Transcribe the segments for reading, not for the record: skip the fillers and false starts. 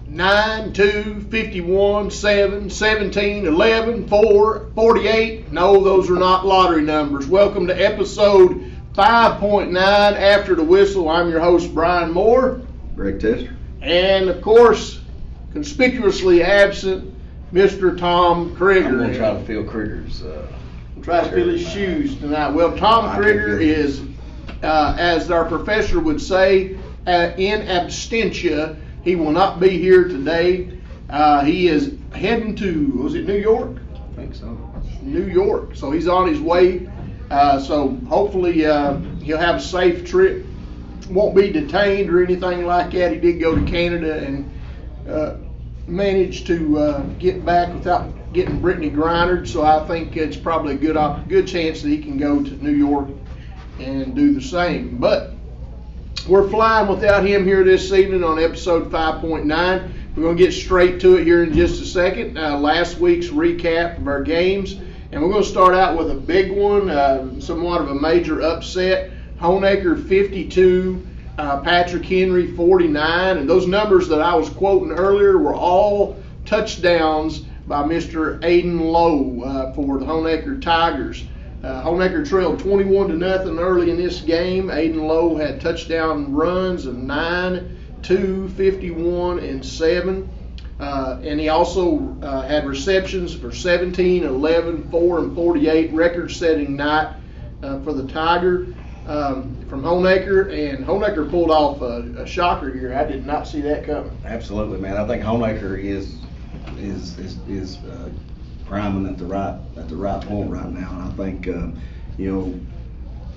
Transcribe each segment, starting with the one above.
Nine, 2, 51, 7, 17, 11, 4, 48. No, those are not lottery numbers. Welcome to episode 5.9 After the Whistle. I'm your host, Brian Moore. Greg Tester. And, of course, conspicuously absent, Mr. Tom Crigger. I'm going to try to fill Crigger's try to fill his shoes tonight. Well, Tom Crigger is, as our professor would say, in absentia. He will not be here today. He is heading to, was it New York? I think so. New York. So he's on his way. So hopefully he'll have a safe trip. Won't be detained or anything like that. He did go to Canada and managed to get back without getting Brittany Grinded. So I think it's probably a good chance that he can go to New York and do the same. But we're flying without him here this evening on episode 5.9. We're going to get straight to it here in just a second. Last week's recap of our games. And we're going to start out with a big one, somewhat of a major upset. Honaker 52, Patrick Henry 49. And those numbers that I was quoting earlier were all touchdowns by Mr. Aiden Lowe for the Honaker Tigers. Honaker trailed 21-0 early in this game. Aiden Lowe had touchdown runs of 9, 2, 51, and 7. And he also had receptions for 17, 11, 4, and 48, record-setting night for the Tiger from Honaker. And Honaker pulled off a shocker here. I did not see that coming. Absolutely, man. I think Honaker is priming at the right point right now, and I think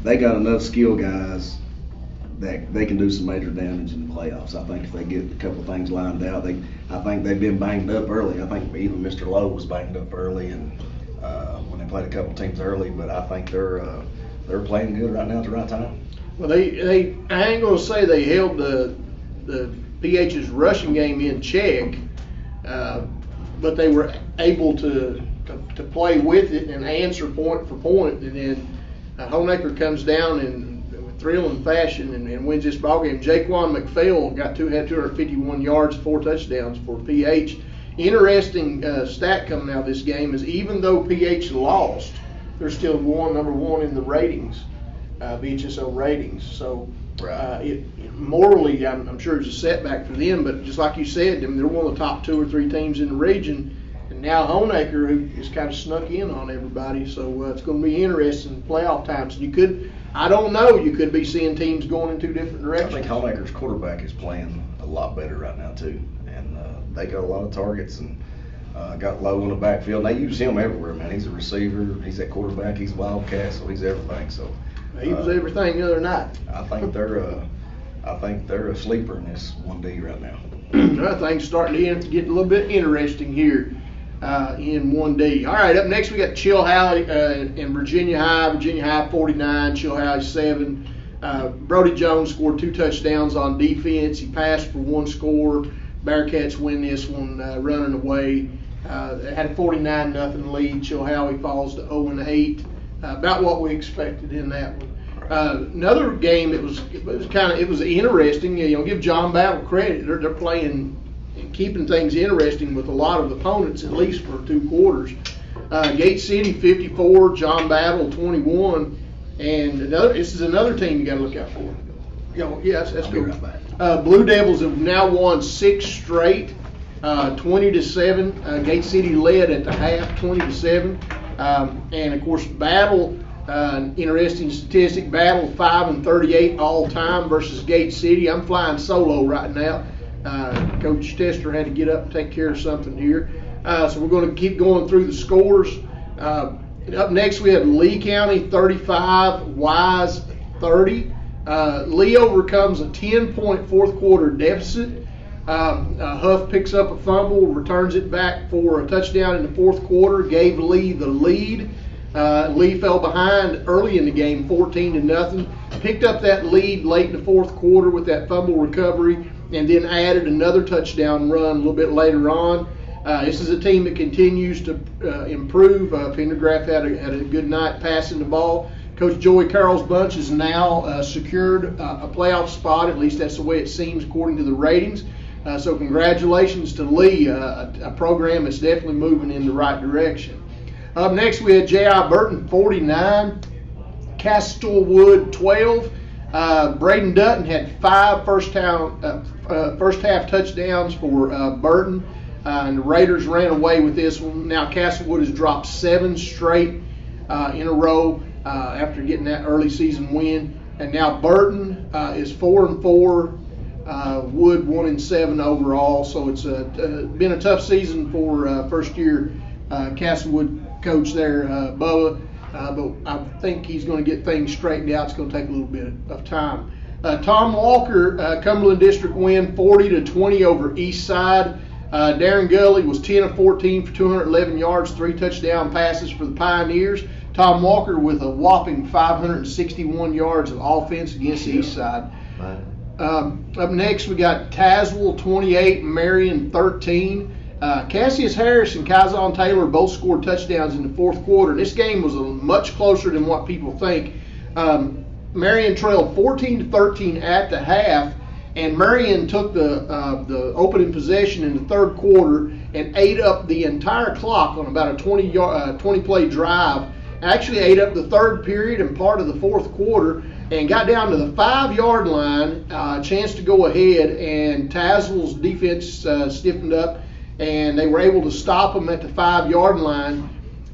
they got enough skill guys that they can do some major damage in the playoffs. I think if they get a couple of things lined out, I think they've been banged up early. I think even Mr. Lowe was banged up early, and when they played a couple teams early, but I think they're playing good right now at the right time. Well, I ain't gonna say they held the PH's rushing game in check. But they were able to play with it and answer point for point. And then Honaker comes down in thrilling fashion and wins this ballgame. Jaquan McPhail had 251 yards, 4 touchdowns for PH. Interesting stat coming out of this game is even though PH lost, they're still number one in the ratings, BHSO ratings. So morally, I'm sure it's a setback for them, but just like you said, they're one of the top 2 or 3 teams in the region, and now Honaker, who has kind of snuck in on everybody, so it's going to be interesting in playoff times. You could be seeing teams going in 2 different directions. I think Honaker's quarterback is playing a lot better right now too, and they got a lot of targets and got Low in the backfield. They use him everywhere, man. He's a receiver, he's that quarterback, he's a wildcat, so he's everything. So he was everything the other night. I think they're a sleeper in this 1D right now. Things starting to get a little bit interesting here in 1D. All right, up next we got Chilhowie and Virginia High. Virginia High 49, Chilhowie 7. Brody Jones scored 2 touchdowns on defense. He passed for 1 score. Bearcats win this one running away. They had a 49-0 lead. Chilhowie falls to 0-8. About what we expected in that one. Another game, it was interesting. Give John Battle credit. They're playing and keeping things interesting with a lot of opponents, at least for 2 quarters. Gate City 54, John Battle 21, and this is another team you got to look out for. Yes, that's good. Right. Blue Devils have now won 6 straight, 20-7. Gate City led at the half, 20-7. And of course, Battle, interesting statistic, Battle 5-38 all time versus Gate City. I'm flying solo right now. Coach Tester had to get up and take care of something here. So we're going to keep going through the scores. Up next, we have Lee County 35, Wise 30. Lee overcomes a 10-point fourth quarter deficit. Huff picks up a fumble, returns it back for a touchdown in the fourth quarter, gave Lee the lead. Lee fell behind early in the game, 14-0. Picked up that lead late in the fourth quarter with that fumble recovery, and then added another touchdown run a little bit later on. This is a team that continues to improve. Pendergraft had a good night passing the ball. Coach Joey Carroll's bunch has now secured a playoff spot. At least that's the way it seems according to the ratings. So congratulations to Lee, a program that's definitely moving in the right direction. Up next we had J.I. Burton 49, Castlewood 12. Braden Dutton had 5 first half touchdowns for Burton. And the Raiders ran away with this one. Now Castlewood has dropped 7 straight in a row after getting that early season win. And now Burton is 4-4, Wood 1-7 overall. So it's been a tough season for first year Castlewood coach there, Bubba. But I think he's going to get things straightened out. It's going to take a little bit of time. Tom Walker, Cumberland District win 40-20 over East Side. Darren Gully was 10 of 14 for 211 yards, 3 touchdown passes for the Pioneers. Tom Walker with a whopping 561 yards of offense against the East Side. Up next, we got Tazewell 28, Marion 13. Cassius Harris and Kyzon Taylor both scored touchdowns in the fourth quarter. This game was much closer than what people think. Marion trailed 14-13 at the half. And Marion took the opening possession in the third quarter and ate up the entire clock on about a 20-play drive. Actually ate up the third period and part of the fourth quarter and got down to the 5-yard line, a chance to go ahead, and Tazewell's defense stiffened up, and they were able to stop them at the 5-yard line.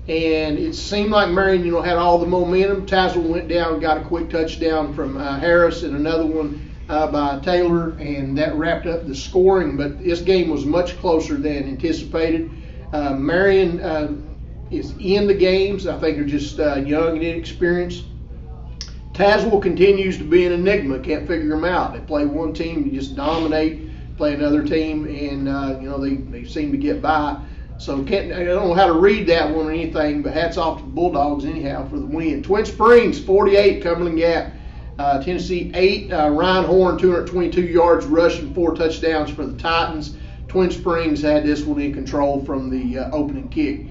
And it seemed like Marion, had all the momentum. Tazewell went down and got a quick touchdown from Harris and another one by Taylor, and that wrapped up the scoring. But this game was much closer than anticipated. Marion is in the games. I think they're just young and inexperienced. Tazewell continues to be an enigma. Can't figure them out. They play one team and just dominate, play another team, and they seem to get by. So I don't know how to read that one or anything, but hats off to the Bulldogs anyhow for the win. Twin Springs 48, Cumberland Gap Tennessee 8. Ryan Horn 222 yards rushing, 4 touchdowns for the Titans. Twin Springs had this one in control from the opening kick.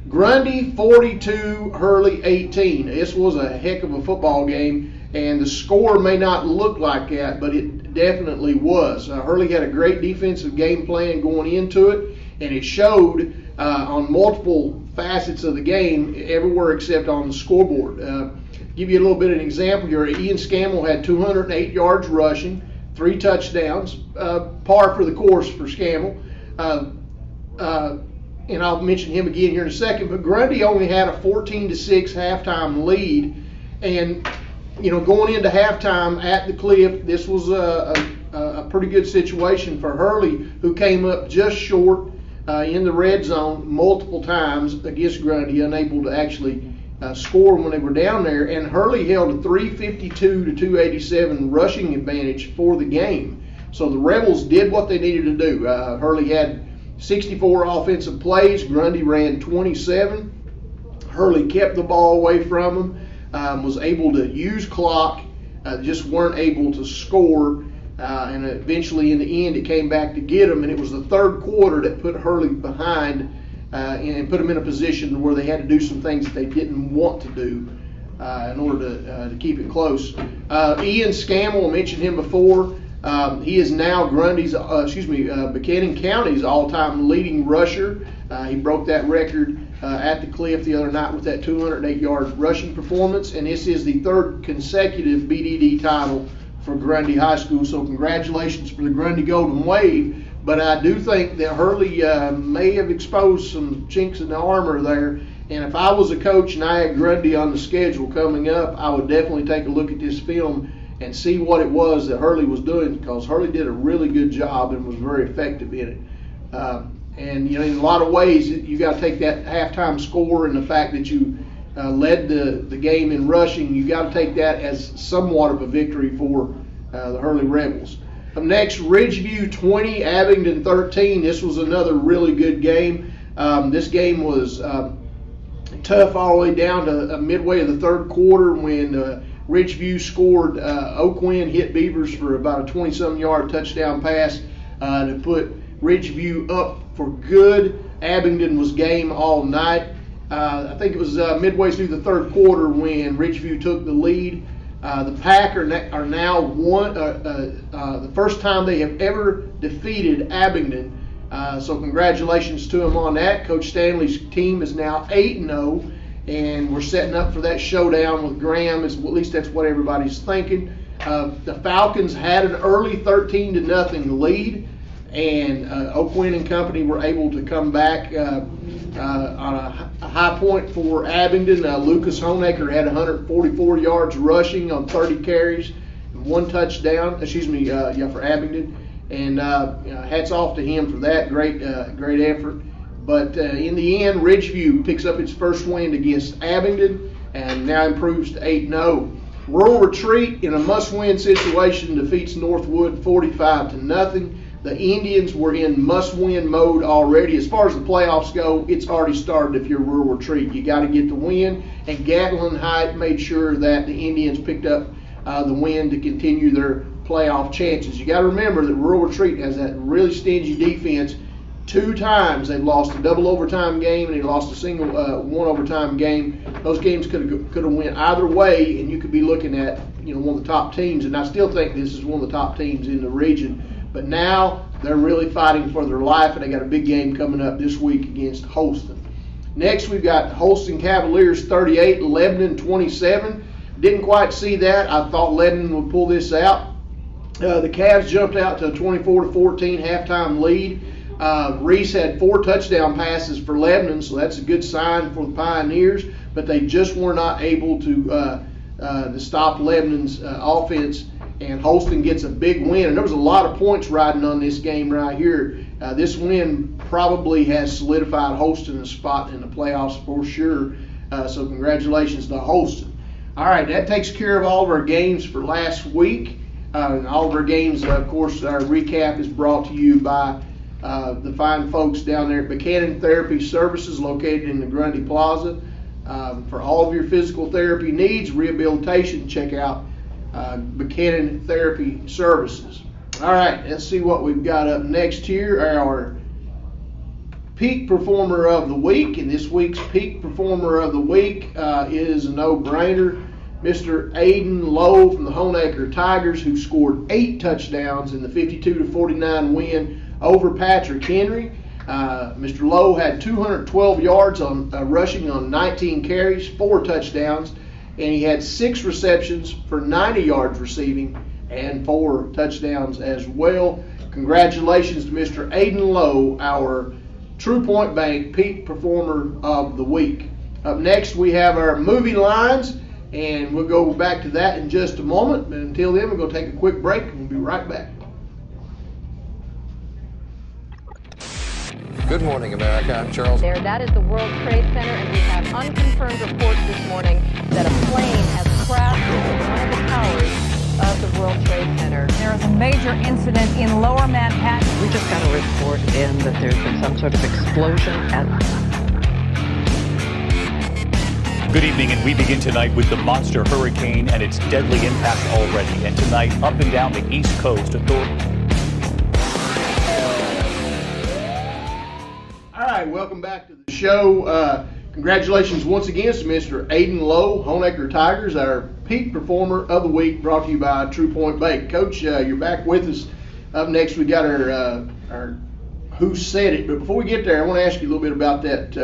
Grundy 42, Hurley 18. This was a heck of a football game, and the score may not look like that, but it definitely was. Hurley had a great defensive game plan going into it, and it showed on multiple facets of the game, everywhere except on the scoreboard. Give you a little bit of an example here. Ian Scammell had 208 yards rushing, 3 touchdowns, par for the course for Scammell. And I'll mention him again here in a second, but Grundy only had a 14-6 halftime lead. And, going into halftime at the Cliff, this was a pretty good situation for Hurley, who came up just short in the red zone multiple times against Grundy, unable to actually score when they were down there. And Hurley held a 352-287 rushing advantage for the game. So the Rebels did what they needed to do. Hurley had 64 offensive plays. Grundy ran 27. Hurley kept the ball away from them, was able to use clock, just weren't able to score. And eventually in the end it came back to get them, and it was the third quarter that put Hurley behind and put them in a position where they had to do some things that they didn't want to do in order to keep it close. Ian Scammell, I mentioned him before. He is now Buchanan County's all-time leading rusher. He broke that record at the Cliff the other night with that 208-yard rushing performance, and this is the 3rd consecutive BDD title for Grundy High School. So congratulations for the Grundy Golden Wave. But I do think that Hurley may have exposed some chinks in the armor there. And if I was a coach and I had Grundy on the schedule coming up, I would definitely take a look at this film and see what it was that Hurley was doing, because Hurley did a really good job and was very effective in it. And in a lot of ways, you got to take that halftime score and the fact that you led the game in rushing. You got to take that as somewhat of a victory for the Hurley Rebels. Up next, Ridgeview 20, Abingdon 13. This was another really good game. This game was tough all the way down to midway of the third quarter when Ridgeview scored. Oakwin hit Beavers for about a 20-some yard touchdown pass to put Ridgeview up for good. Abingdon was game all night. I think it was midway through the third quarter when Ridgeview took the lead. The Pack are now the first time they have ever defeated Abingdon. So congratulations to them on that. Coach Stanley's team is now 8-0, and we're setting up for that showdown with Graham. At least that's what everybody's thinking. The Falcons had an early 13-0 lead, and Oakwin and company were able to come back on a high point for Abingdon. Lucas Honaker had 144 yards rushing on 30 carries and 1 touchdown. For Abingdon. And hats off to him for that great effort. But in the end, Ridgeview picks up its first win against Abingdon and now improves to 8-0. Rural Retreat, in a must-win situation, defeats Northwood 45-0. The Indians were in must-win mode already. As far as the playoffs go, it's already started if you're Rural Retreat. You got to get the win, and Gatlin Heights made sure that the Indians picked up the win to continue their playoff chances. You got to remember that Rural Retreat has that really stingy defense. 2 times they've lost a double overtime game and they lost a single 1 overtime game. Those games could have went either way, and you could be looking at one of the top teams. And I still think this is one of the top teams in the region. But now they're really fighting for their life, and they got a big game coming up this week against Holston. Next, we've got Holston Cavaliers 38, Lebanon 27. Didn't quite see that. I thought Lebanon would pull this out. The Cavs jumped out to a 24-14 halftime lead. Reese had 4 touchdown passes for Lebanon, so that's a good sign for the Pioneers. But they just were not able to stop Lebanon's offense. And Holston gets a big win. And there was a lot of points riding on this game right here. This win probably has solidified Holston a spot in the playoffs for sure. So congratulations to Holston. All right, that takes care of all of our games for last week. And all of our games, of course, our recap is brought to you by the fine folks down there at Buchanan Therapy Services, located in the Grundy Plaza. For all of your physical therapy needs, rehabilitation, check out Buchanan Therapy Services. All right, let's see what we've got up next here. Our Peak Performer of the Week, and this week's Peak Performer of the Week is a no-brainer. Mr. Aiden Lowe from the Honaker Tigers, who scored 8 touchdowns in the 52-49 win over Patrick Henry. Mr. Lowe had 212 yards on rushing on 19 carries, 4 touchdowns, and he had 6 receptions for 90 yards receiving and 4 touchdowns as well. Congratulations to Mr. Aiden Lowe, our True Point Bank Peak Performer of the Week. Up next, we have our movie lines, and we'll go back to that in just a moment. But until then, we're going to take a quick break, and we'll be right back. Good morning, America. I'm Charles. That is the World Trade Center, and we have unconfirmed reports this morning that a plane has crashed into one of the towers of the World Trade Center. There is a major incident in Lower Manhattan. We just got a report in that there's been some sort of explosion at... Good evening, and we begin tonight with the monster hurricane and its deadly impact already. And tonight, up and down the East Coast, All right, welcome back to the show. Congratulations once again to Mr. Aiden Lowe, Honaker Tigers, our Peak Performer of the Week, brought to you by True Point Bank. Coach, you're back with us. Up next, we got our Who Said It. But before we get there, I want to ask you a little bit about that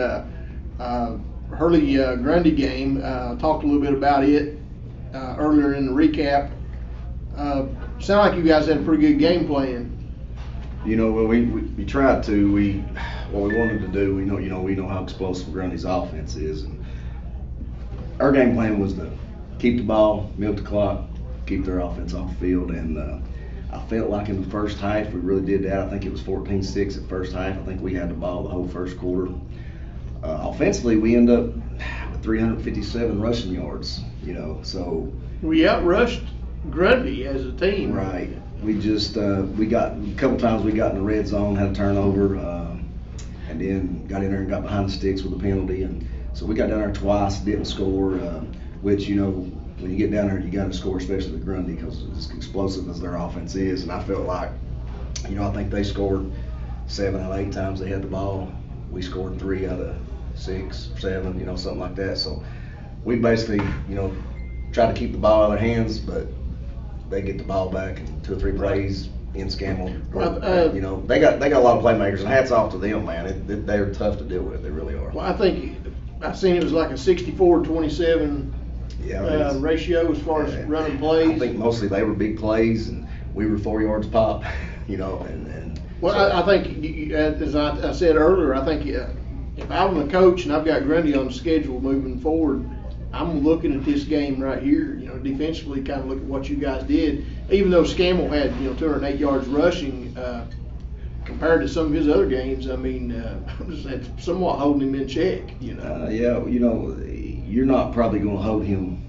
Hurley Grundy game. Talked a little bit about it earlier in the recap. Sound like you guys had a pretty good game plan. Well, we tried to. What we wanted to do, we know how explosive Grundy's offense is, and our game plan was to keep the ball, milk the clock, keep their offense off the field, and I felt like in the first half we really did that. I think it was 14-6 at first half. I think we had the ball the whole first quarter. Offensively, we ended up with 357 rushing yards. So we outrushed Grundy as a team. Right. We just we got a couple times we got in the red zone, had a turnover, and then got in there and got behind the sticks with a penalty. And So we got down there twice, didn't score, which, you know, when you get down there, you got to score, especially with Grundy, because as explosive as their offense is. And I felt like, you know, I think they scored 7 out of 8 times they had the ball. We scored 3 out of 6, 7, you know, something like that. So we basically, you know, try to keep the ball out of their hands, but they get the ball back in 2 or 3 plays in Scammell. You know, they got a lot of playmakers, and hats off to them, man. They're tough to deal with. They really are. Well, I think I seen it was like a 64-27 ratio as far as running plays. I think mostly they were big plays, and we were 4 yards pop. You know, and well, so. I think as I said earlier, I think if I'm a coach and I've got Grundy on the schedule moving forward, I'm looking at this game right here, you know, defensively, kind of look at what you guys did. Even though Scammell had, you know, 208 yards rushing, compared to some of his other games, I mean, that's somewhat holding him in check, you know. Yeah, you know, you're not probably going to hold him,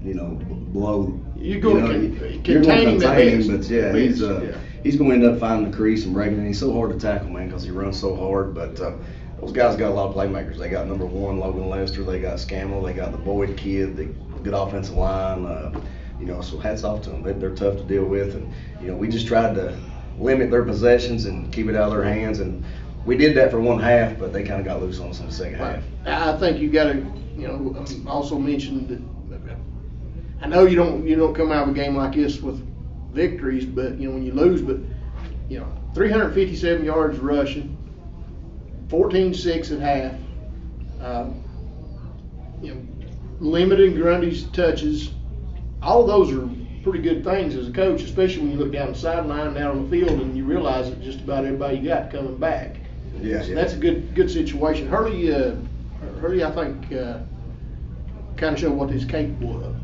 you know, below. You're going to contain him, but yeah, he's going to end up finding the crease and breaking it. He's so hard to tackle, man, because he runs so hard. But those guys got a lot of playmakers. They got number 1 Logan Lester. They got Scammell. They got the Boyd kid. The good offensive line. You know, so hats off to them. They're tough to deal with, and you know, we just tried to limit their possessions and keep it out of their hands, and we did that for 1 half, but they kind of got loose on us in the second half. I think you got to, you know, also mention that I know you don't come out of a game like this with victories, but you know, when you lose, but you know, 357 yards rushing, 14-6 at half, you know, limiting Grundy's touches. All of those are pretty good things as a coach, especially when you look down the sideline, down on the field, and you realize that just about everybody you got coming back. Yeah, so that's a good situation. Hurley, I think, kind of showed what he's capable of.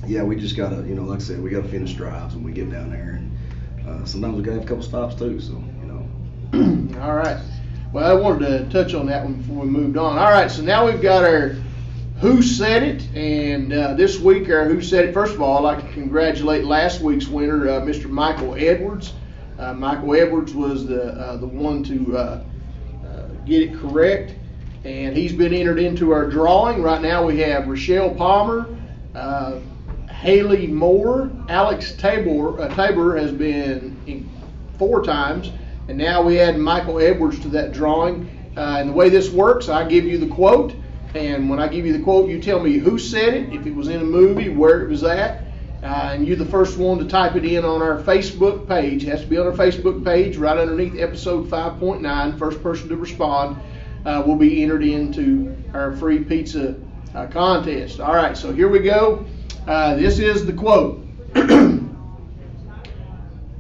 Yeah, we just gotta, you know, like I said, we gotta finish drives when we get down there, and sometimes we gotta have a couple stops too. So, you know. All right. Well, I wanted to touch on that one before we moved on. All right, so now we've got our Who Said It, and this week our Who Said It. First of all, I'd like to congratulate last week's winner, Mr. Michael Edwards. Michael Edwards was the one to get it correct, and he's been entered into our drawing. Right now we have Rochelle Palmer, Haley Moore, Alex Tabor has been in 4 times, and now we add Michael Edwards to that drawing. And the way this works, I give you the quote, and when I give you the quote, you tell me who said it, if it was in a movie, where it was at, and you're the first one to type it in on our Facebook page. It has to be on our Facebook page right underneath episode 5.9. First person to respond will be entered into our free pizza contest. All right, so here we go. This is the quote.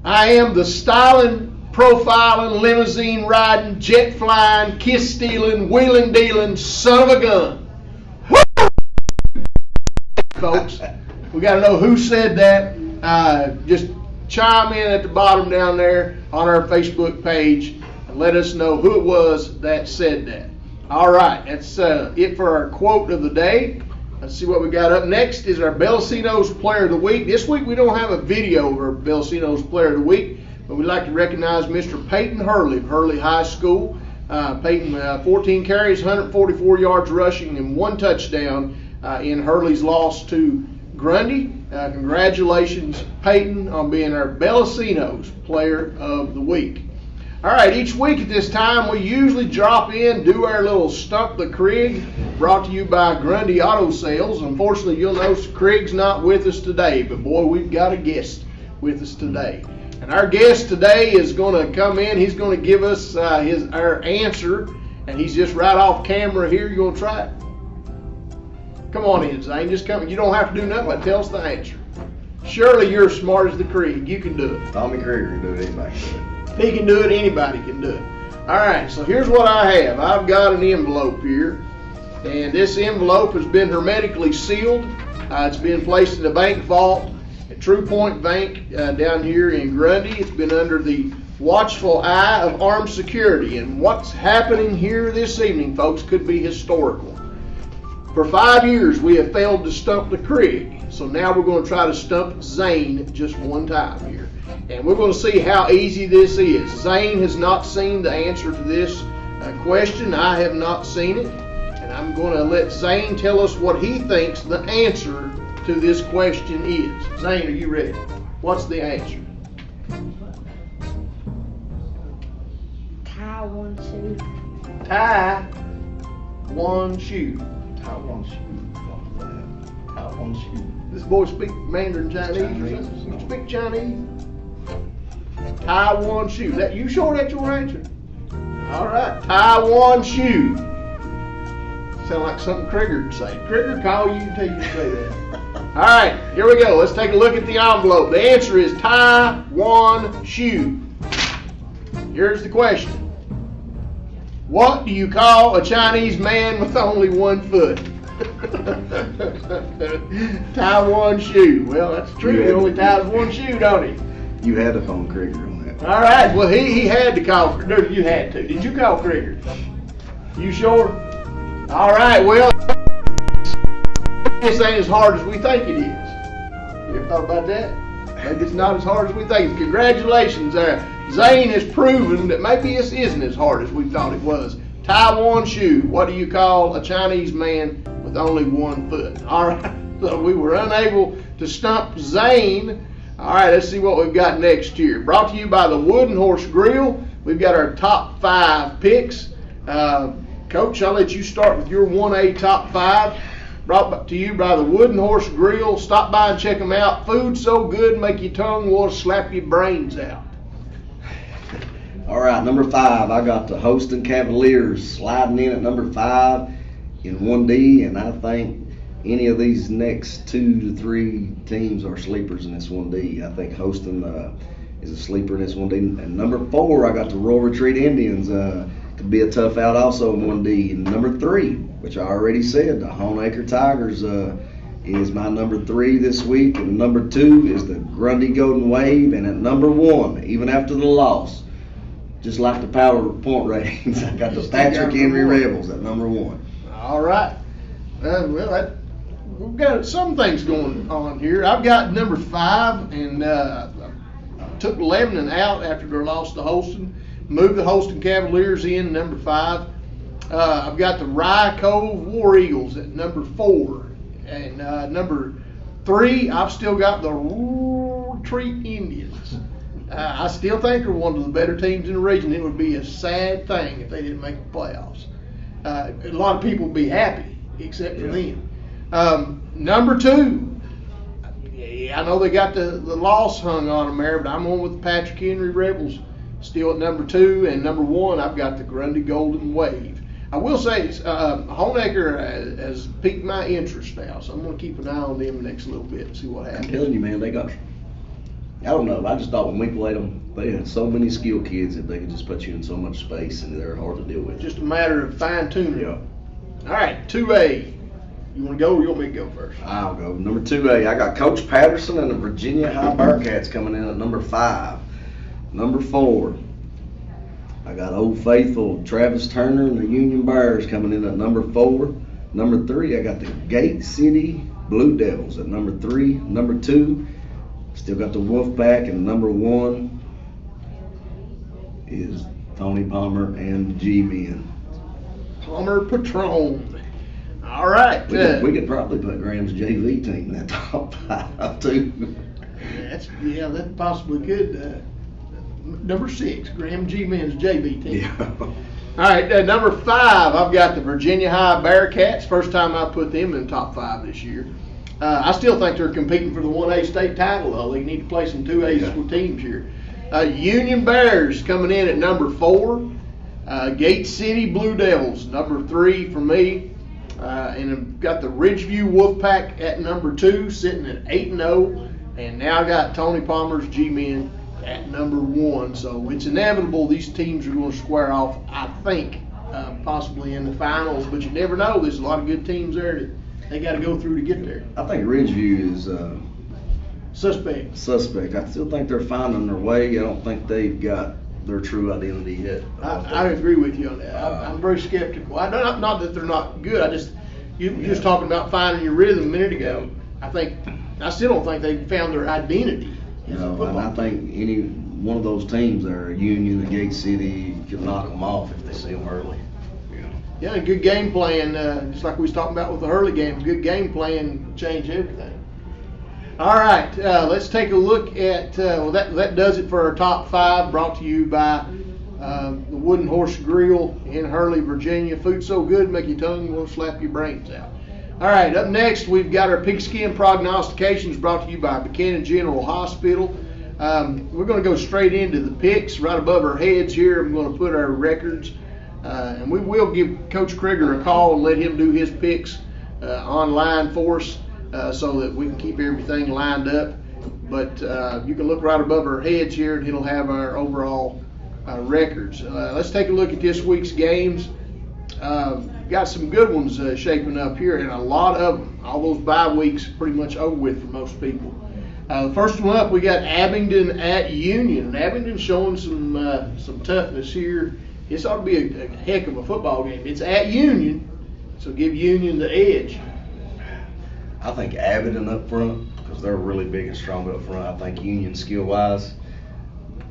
I am the styling, profiling, limousine riding, jet flying, kiss stealing, wheeling dealing son of a gun. Woo! Folks, we got to know who said that. Just chime in at the bottom down there on our Facebook page and let us know who it was that said that. All right, that's it for our quote of the day. Let's see what we got up next is our BELLACINO'S Player of the Week. This week we don't have a video of our BELLACINO'S Player of the Week, but we'd like to recognize Mr. Peyton Hurley of Hurley High School. Peyton, 14 carries, 144 yards rushing, and 1 touchdown in Hurley's loss to Grundy. Congratulations, Peyton, on being our BELLACINO'S Player of the Week. All right, each week at this time, we usually drop in, do our little Stump the Crig, brought to you by Grundy Auto Sales. Unfortunately, you'll notice Crig's not with us today, but boy, we've got a guest with us today. And our guest today is going to come in. He's going to give us our answer, and he's just right off camera here. You going to try it? Come on in, Zane. Just come. You don't have to do nothing but tell us the answer. Surely you're as smart as the Crig. You can do it. Tommy Crigger can do it. Anybody can do it. If he can do it, anybody can do it. All right, so here's what I have. I've got an envelope here, and this envelope has been hermetically sealed. It's been placed in a bank vault at True Point Bank down here in Grundy. It's been under the watchful eye of armed security, and what's happening here this evening, folks, could be historical. For 5 years, we have failed to stump the Crig, so now we're going to try to stump Zane just one time here. And we're going to see how easy this is. Zane has not seen the answer to this question. I have not seen it. And I'm going to let Zane tell us what he thinks the answer to this question is. Zane, are you ready? What's the answer? Tie one shoe. Tie one shoe. Tie one shoe. Tie one shoe. This boy speak Mandarin Chinese or something? You speak Chinese? Tie one shoe. That you sure that's your answer? All right. Tie one shoe. Sound like something Crigger would say. Crigger call you and tell you to say that. All right, here we go. Let's take a look at the envelope. The answer is tie one shoe. Here's the question. What do you call a Chinese man with only one foot? Tie one shoe. Well, that's true. He only ties one shoe, don't he? You had to phone Crigger on that. All right. Well, he had to call. No, you had to. Did you call Crigger? You sure? All right. Well, this ain't as hard as we think it is. You ever thought about that? Maybe it's not as hard as we think. Congratulations there. Zane has proven that maybe this isn't as hard as we thought it was. Tie one shoe. What do you call a Chinese man with only one foot? All right. So we were unable to stump Zane. All right, let's see what we've got next year. Brought to you by the Wooden Horse Grill. We've got our top 5 picks. Coach, I'll let you start with your 1A top 5. Brought to you by the Wooden Horse Grill. Stop by and check them out. Food so good, make your tongue want to slap your brains out. All right, number 5, I got the Houston Cavaliers sliding in at number 5 in 1D, and I think any of these next 2 to 3 teams are sleepers in this 1D. I think Houston is a sleeper in this 1D. And number 4, I got the Royal Retreat Indians. Could be a tough out also in 1D. And number 3, which I already said, the Honaker Tigers is my number 3 this week. And number 2 is the Grundy Golden Wave. And at number 1, even after the loss, just like the power point ratings, I got the Patrick Henry Rebels at number 1. All right. We've got some things going on here. I've got number 5, and I took Lebanon out after their loss to Holston. Moved the Holston Cavaliers in number 5. I've got the Rye Cove War Eagles at number 4. And number 3, I've still got the Retreat Indians. I still think they're one of the better teams in the region. It would be a sad thing if they didn't make the playoffs. A lot of people would be happy, except for them. Number 2, I know they got the loss hung on them there, but I'm on with the Patrick Henry Rebels still at number 2, and number 1, I've got the Grundy Golden Wave. I will say Honaker has piqued my interest now, so I'm going to keep an eye on them the next little bit and see what happens. I'm telling you, man, they got, I don't know, I just thought when we played them, they had so many skilled kids that they could just put you in so much space, and they're hard to deal with. Just a matter of fine-tuning. Yeah. All right, 2A. You want to go or you want me to go first? I'll go. Number 2A, I got Coach Patterson and the Virginia High Bearcats coming in at number 5. Number 4, I got Old Faithful Travis Turner and the Union Bears coming in at number 4. Number 3, I got the Gate City Blue Devils at number 3. Number 2, still got the Wolfpack, and number 1 is Tony Palmer and the G-Men. Palmer Patron. All right. We could probably put Graham's JV team in that top 5 too. That possibly could. Number 6, Graham G-Men's JV team. Yeah. All right, number 5, I've got the Virginia High Bearcats. First time I put them in the top 5 this year. I still think they're competing for the 1A state title, though. They need to play some 2A teams here. Union Bears coming in at number 4. Gate City Blue Devils, number 3 for me. And I've got the Ridgeview Wolfpack at number 2, sitting at 8-0. And now I got Tony Palmer's G-Men at number 1. So it's inevitable these teams are going to square off, I think, possibly in the finals. But you never know. There's a lot of good teams there that they got to go through to get there. I think Ridgeview is Suspect. I still think they're finding their way. I don't think they've got their true identity yet. I agree with you on that. I'm very skeptical. Not that they're not good. You were just talking about finding your rhythm a minute ago. I still don't think they've found their identity. And I think any one of those teams there, Union and Gate City, can knock them off if they see them early. Yeah, good game plan, just like we was talking about with the Hurley game. Good game plan change everything. All right, let's take a look at, well, that does it for our top 5, brought to you by the Wooden Horse Grill in Hurley, Virginia. Food so good, make your tongue want to slap your brains out. All right, up next, we've got our pigskin prognostications brought to you by Buchanan General Hospital. We're going to go straight into the picks right above our heads here. I'm going to put our records, and we will give Coach Crigger a call and let him do his picks online for us so that we can keep everything lined up. But you can look right above our heads here, and it'll have our overall records. Let's take a look at this week's games. Got some good ones shaping up here, and a lot of them. All those bye weeks pretty much over with for most people. The first one up, we got Abingdon at Union. Abingdon showing some toughness here. This ought to be a heck of a football game. It's at Union, so give Union the edge. I think Abingdon up front because they're really big and strong up front. I think Union skill-wise,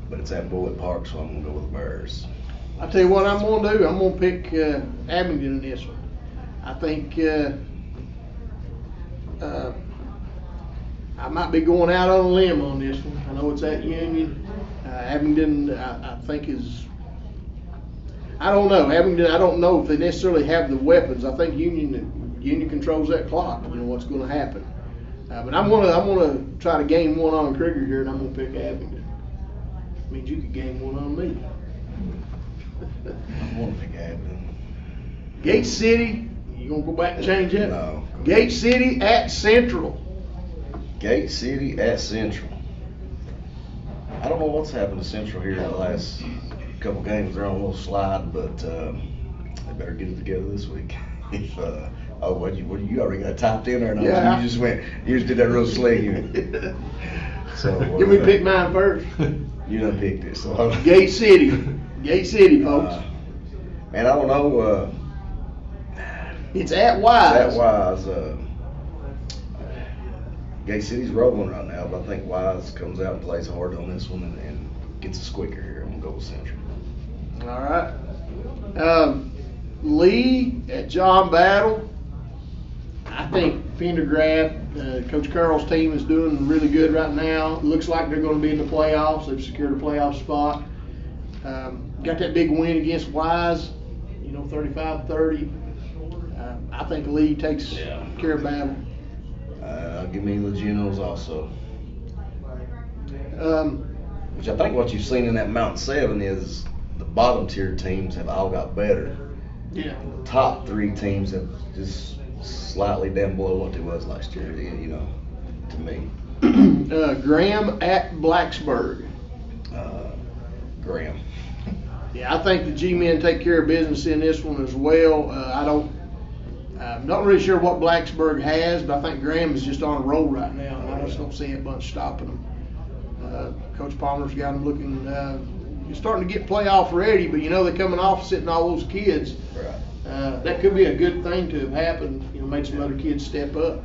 but it's at Bullitt Park, so I'm going to go with the Bears. I'll tell you what I'm going to do. I'm going to pick Abingdon in this one. I think I might be going out on a limb on this one. I know it's at Union. Abingdon, I think is, I don't know. Abingdon, I don't know if they necessarily have the weapons. I think Union controls that clock. You know what's going to happen. But I'm going to try to gain one on Crigger here, and I'm going to pick Abingdon. That means you could gain one on me. I want to pick Abingdon. Gate City, you going to go back and change that? No. Gate City at Central. Gate City at Central. I don't know what's happened to Central here in the last couple games. They're on a little slide, but they better get it together this week. If what you already got typed in there? And Yeah. You just did that real slick. So Give me pick mine first. You done picked it. So Gate City, folks. Man, I don't know. It's at Wise. That Wise. Gate City's rolling right now, but I think Wise comes out and plays hard on this one and gets a squeaker here. I'm going to go with Central. All right. Lee at John Battle. I think Pendergraft, Coach Carroll's team is doing really good right now. It looks like they're going to be in the playoffs. They've secured a playoff spot. Got that big win against Wise, 35-30. I think Lee takes care of Battle. Give me the Generals also. Which I think what you've seen in that Mountain 7 is the bottom tier teams have all got better. Yeah. The top 3 teams have just slightly down below what they was last year, to me. Graham at Blacksburg. Graham. Yeah, I think the G-men take care of business in this one as well. I'm not really sure what Blacksburg has, but I think Graham is just on a roll right now, and I just don't see a bunch stopping them. Coach Palmer's got them looking, you're starting to get playoff ready, but they're coming off sitting all those kids. Right. That could be a good thing to have happened, make some other kids step up.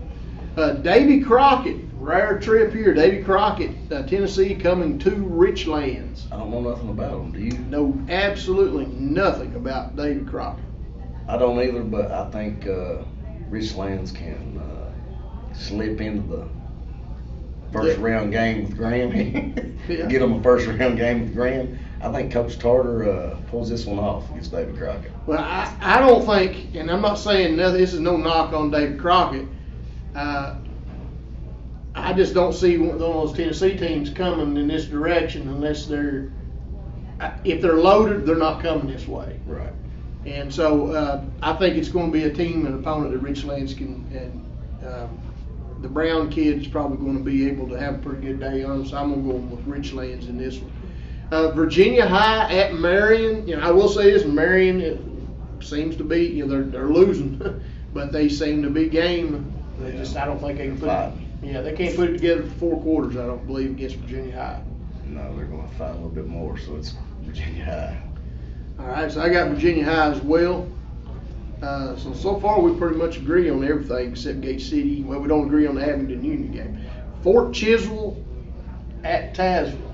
Davy Crockett, rare trip here. Davy Crockett, Tennessee, coming to Richlands. I don't know nothing about them. Do you? Know absolutely nothing about Davy Crockett. I don't either, but I think Richlands can slip into the first round game with Graham. Yeah. Get them a first round game with Graham. I think Coach Tarter pulls this one off against David Crockett. Well, I don't think, and I'm not saying this is no knock on David Crockett. I just don't see one of those Tennessee teams coming in this direction unless if they're loaded, they're not coming this way. Right. And so I think it's going to be a team and opponent that Richlands can, and the Brown kid's probably going to be able to have a pretty good day on. So I'm going to go with Richlands in this one. Virginia High at Marion. I will say this: Marion seems to be, they're losing, but they seem to be game. I don't think they can put it. Yeah, they can't put it together for 4 quarters. I don't believe against Virginia High. No, they're going to fight a little bit more. So it's Virginia High. All right, so I got Virginia High as well. So far we pretty much agree on everything except Gate City. Well, we don't agree on the Abingdon Union game. Fort Chiswell at Tazewell.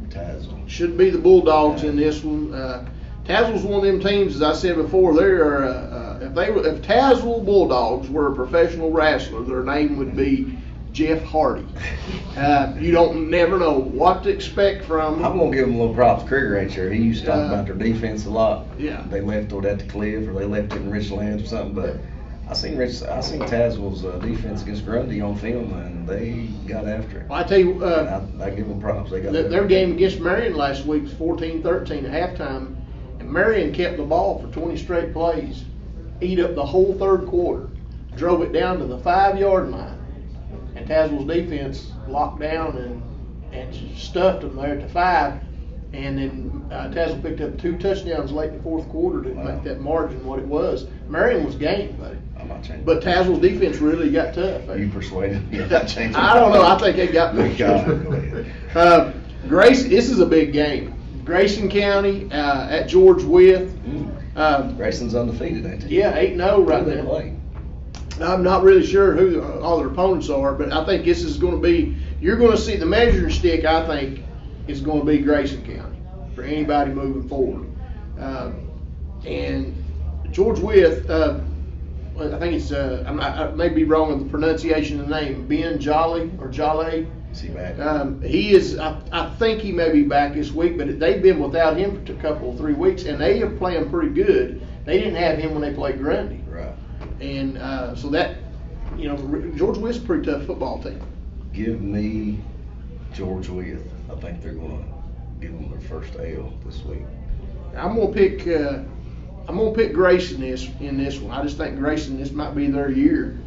Tazewell. Should be the Bulldogs in this one. Tazewell's one of them teams, as I said before. If Tazewell Bulldogs were a professional wrestler, their name would be Jeff Hardy. You don't never know what to expect from them. I'm gonna give them a little props. Crigger ain't sure. He used to talk about their defense a lot. Yeah. They left it at the Cliff, or they left it in Richlands or something. But I seen Tazewell's defense against Grundy on film, and they got after it. Well, I tell you, I give them props. They got their game against Marion last week was 14-13 at halftime, and Marion kept the ball for 20 straight plays, eat up the whole third quarter, drove it down to the 5-yard line. And Tazewell's defense locked down and stuffed them there at the 5. And then Tazewell picked up 2 touchdowns late in the fourth quarter to make that margin what it was. Marion was game, buddy. I'm not changing. But Tazewell's defense really got tough. Are you persuaded me not changing? I don't know. I think they got big. Grayson, this is a big game. Grayson County at George Wythe. Grayson's undefeated, ain't they? Yeah, 8-0 right Who they now. play? I'm not really sure who all their opponents are, but I think this is going to be, you're going to see the measuring stick, I think, is going to be Grayson County for anybody moving forward. And George Wythe, I think it's, I may be wrong on the pronunciation of the name, Ben Jolly or Jolly. Is he back? He is, I think he may be back this week, but they've been without him for a couple, 3 weeks, and they are playing pretty good. They didn't have him when they played Grundy. Right. And so that, George Wythe's a pretty tough football team. Give me George Wythe. I think they're going to give them their first L this week. I'm gonna pick Grayson in this one. I just think Grayson, this might be their year.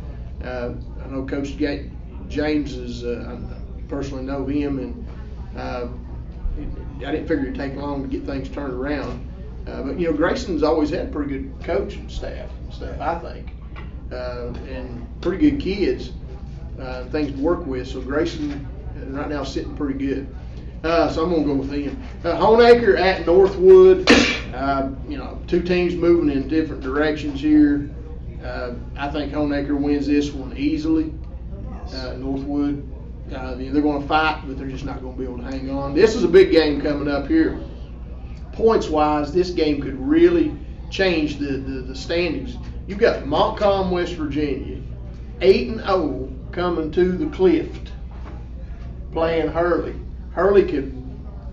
I know Coach James is. I personally know him, and I didn't figure it'd take long to get things turned around. But Grayson's always had pretty good coaching staff and stuff, I think, and pretty good kids, things to work with. So Grayson right now is sitting pretty good. So I'm gonna go with him. Honaker at Northwood. 2 teams moving in different directions here. I think Honaker wins this one easily. Northwood, they're going to fight, but they're just not going to be able to hang on. This is a big game coming up here. Points-wise, this game could really change the standings. You've got Montcalm, West Virginia, 8-0 coming to the Clift, playing Hurley. Hurley could,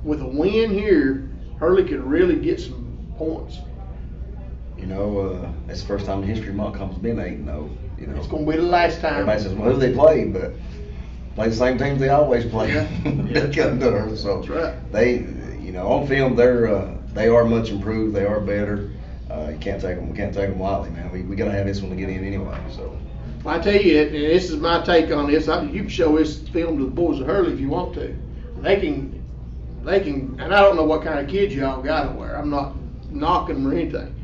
with a win here, Hurley could really get some points. It's the first time in history Montcalm's been 8-0. It's going to be the last time. Everybody says, well, who they played, but play the same teams they always play. They come to her. So that's right. They, on film, they are much improved. They are better. You can't take them. We can't take them lightly, man. We got to have this one to get in anyway. So. I tell you, and this is my take on this. You can show this film to the boys of Hurley if you want to. They can, and I don't know what kind of kids y'all got to wear. I'm not knocking them or anything.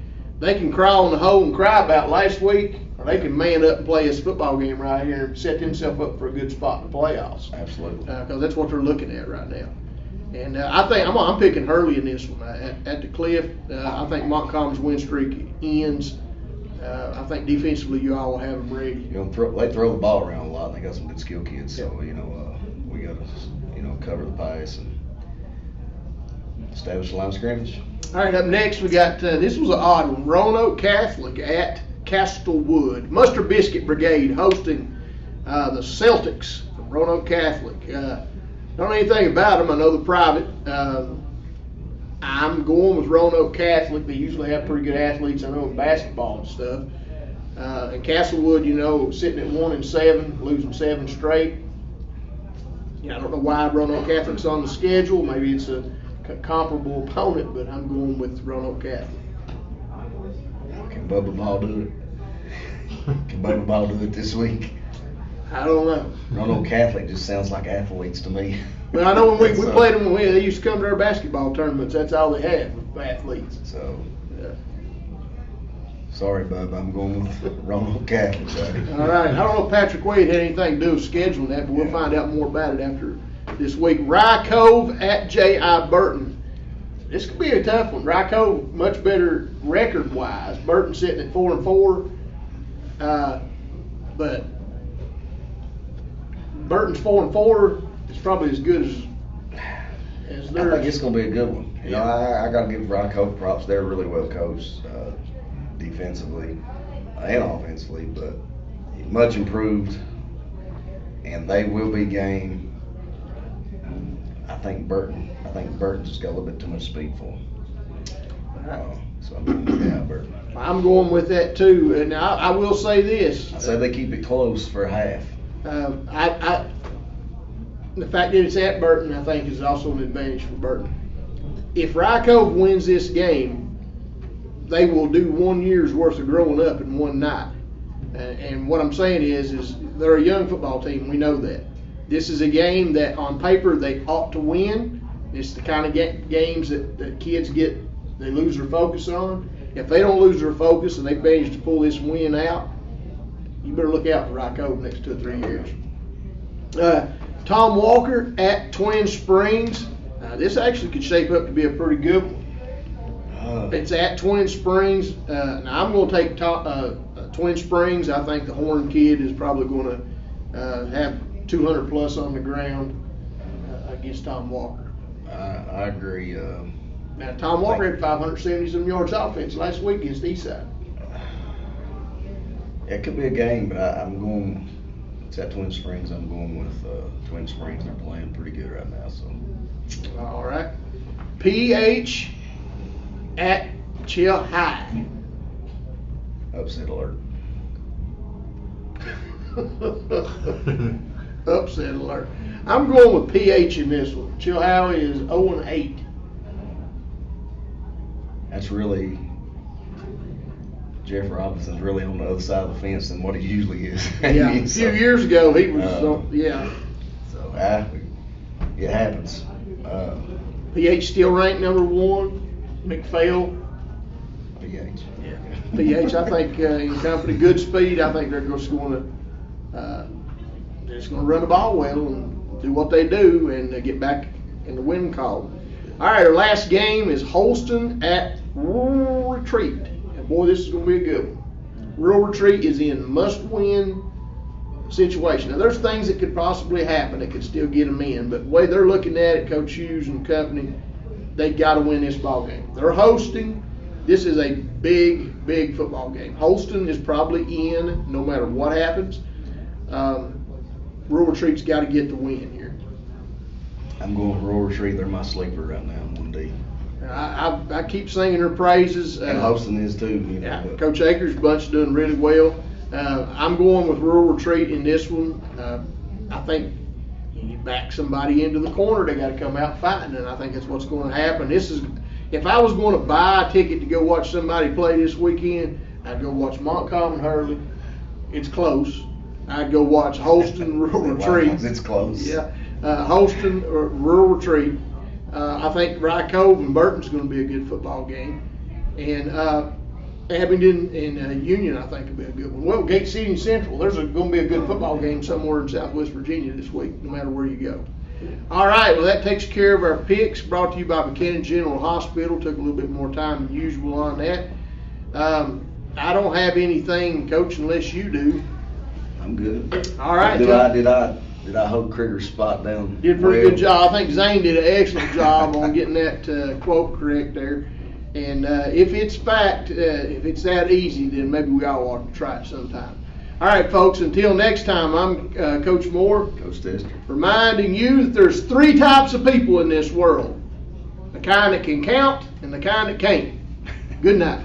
They can crawl in the hole and cry about last week, or they can man up and play this football game right here and set themselves up for a good spot in the playoffs. Absolutely. Because that's what they're looking at right now. And I think I'm picking Hurley in this one at the Cliff. I think Montcalm's win streak ends. I think defensively you all will have them ready. They throw the ball around a lot, and they got some good skill kids. So we got to cover the pass and establish the line of scrimmage. All right, up next we got this was an odd one. Roanoke Catholic at Castlewood. Mustard Biscuit Brigade hosting the Celtics from Roanoke Catholic. Don't know anything about them. I know the private. I'm going with Roanoke Catholic. They usually have pretty good athletes. I know in basketball and stuff. And Castlewood, sitting at 1-7, losing 7 straight. I don't know why Roanoke Catholic's on the schedule. Maybe it's a comparable opponent, but I'm going with Roanoke Catholic. Can Bubba Ball do it? Can Bubba Ball do it this week? I don't know. Roanoke Catholic just sounds like athletes to me. Well, I know when we played them, they used to come to our basketball tournaments. That's all they had with athletes. So, yeah. Sorry, Bub. I'm going with Roanoke Catholic, buddy. All right. I don't know if Patrick Wade had anything to do with scheduling that, but we'll find out more about it after this week. Rye Cove at J.I. Burton. This could be a tough one. Rye Cove much better record-wise. Burton sitting at 4-4, but Burton's 4-4 is probably as good as theirs. I think it's going to be a good one. You know, I got to give Ryko props. They're really well coached defensively and offensively, but much improved, and they will be game. I think Burton's just got a little bit too much speed for him. So I'm going with Burton. I'm going with that too, and I will say this. I say they keep it close for a half. The fact that it's at Burton, I think, is also an advantage for Burton. If Rycove wins this game, they will do 1 year's worth of growing up in one night. And what I'm saying is they're a young football team. We know that. This is a game that on paper they ought to win. It's the kind of games that kids they lose their focus on. If they don't lose their focus and they manage to pull this win out, you better look out for Rycove next 2 or 3 years. Tom Walker at Twin Springs. This actually could shape up to be a pretty good one. It's at Twin Springs. Now I'm going to take Twin Springs. I think the Horn kid is probably going to have 200 plus on the ground against Tom Walker. I agree. Now Tom Walker had 570 yards offense last week against Eastside. It could be a game, but I'm going. It's at Twin Springs. I'm going with Twin Springs. They're playing pretty good right now. So. All right. PH at Chill High. Upset alert. Upset alert. I'm going with PH in this one. Chill High is 0-8. That's really Jeff Robinson's really on the other side of the fence than what he usually is. Yeah, a few years ago he was. Yeah. So it happens. PH still ranked number 1. McPhail. PH. Yeah. PH. I think in company good speed. I think they're just going to run the ball well and do what they do and get back in the win column. All right, our last game is Holston at Rural Retreat. And boy, this is going to be a good one. Rural Retreat is in must-win situation. Now, there's things that could possibly happen that could still get them in, but the way they're looking at it, Coach Hughes and company, they got to win this ball game. They're hosting. This is a big, big football game. Holston is probably in no matter what happens. Rural Retreat's got to get the win here. I'm going with Rural Retreat. They're my sleeper right now in 1D. I keep singing her praises. And Holston is too. Yeah, Coach Akers' bunch is doing really well. I'm going with Rural Retreat in this one. I think you back somebody into the corner, they got to come out fighting, and I think that's what's going to happen. If I was going to buy a ticket to go watch somebody play this weekend, I'd go watch Montcalm and Hurley. It's close. I'd go watch Holston Rural Retreat. It's close. Yeah, Holston or Rural Retreat. I think Rye Cove and Burton's going to be a good football game, and Abingdon and Union I think will be a good one. Well, Gate City and Central. There's going to be a good football game somewhere in Southwest Virginia this week, no matter where you go. All right, well that takes care of our picks. Brought to you by Buchanan General Hospital. Took a little bit more time than usual on that. I don't have anything, Coach, unless you do. I'm good. All right. Did I hold Crigger's spot down? Did a pretty good job. I think Zane did an excellent job on getting that quote correct there. And if it's fact, if it's that easy, then maybe we all ought to try it sometime. All right, folks, until next time, I'm Coach Moore. Coach Tester. Reminding you that there's 3 types of people in this world. The kind that can count and the kind that can't. Good night.